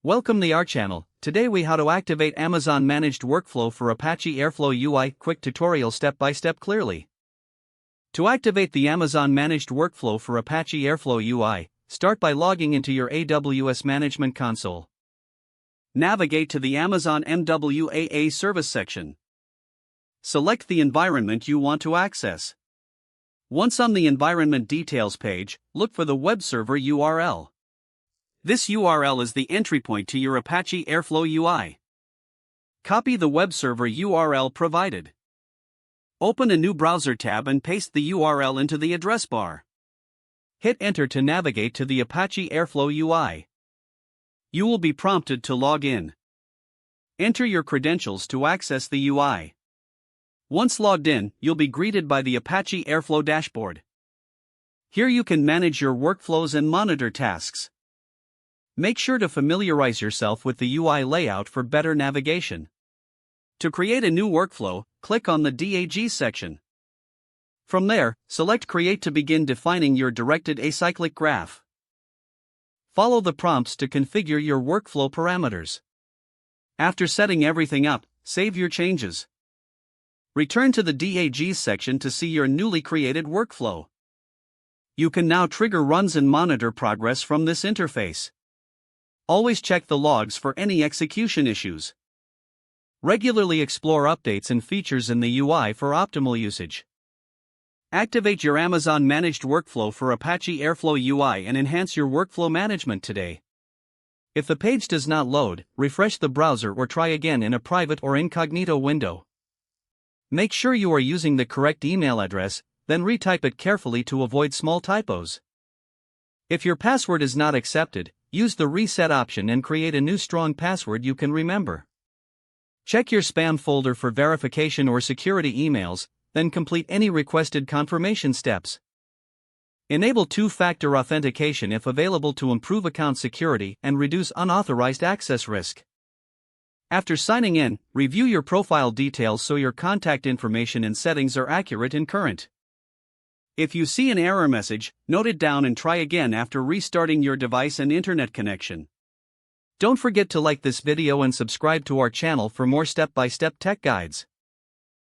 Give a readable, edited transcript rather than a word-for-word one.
Welcome to our channel. Today we how to activate Amazon managed workflow for Apache Airflow UI. Quick tutorial step by step clearly. To activate the Amazon managed workflow for Apache Airflow UI, start by logging into your AWS Management Console. Navigate to the Amazon MWAA Service section. Select the environment you want to access. Once on the environment details page, look for the web server URL. This URL is the entry point to your Apache Airflow UI. Copy the web server URL provided. Open a new browser tab and paste the URL into the address bar. Hit enter to navigate to the Apache Airflow UI. You will be prompted to log in. Enter your credentials to access the UI. Once logged in, you'll be greeted by the Apache Airflow dashboard. Here you can manage your workflows and monitor tasks. Make sure to familiarize yourself with the UI layout for better navigation. To create a new workflow, click on the DAG section. From there, select Create to begin defining your directed acyclic graph. Follow the prompts to configure your workflow parameters. After setting everything up, save your changes. Return to the DAG section to see your newly created workflow. You can now trigger runs and monitor progress from this interface. Always check the logs for any execution issues. Regularly explore updates and features in the UI for optimal usage. Activate your Amazon managed workflow for Apache Airflow UI and enhance your workflow management today. If the page does not load, refresh the browser or try again in a private or incognito window. Make sure you are using the correct email address, then retype it carefully to avoid small typos. If your password is not accepted, use the reset option and create a new strong password you can remember. Check your spam folder for verification or security emails, then complete any requested confirmation steps. Enable two-factor authentication if available to improve account security and reduce unauthorized access risk. After signing in, review your profile details so your contact information and settings are accurate and current. If you see an error message, note it down and try again after restarting your device and internet connection. Don't forget to like this video and subscribe to our channel for more step-by-step tech guides.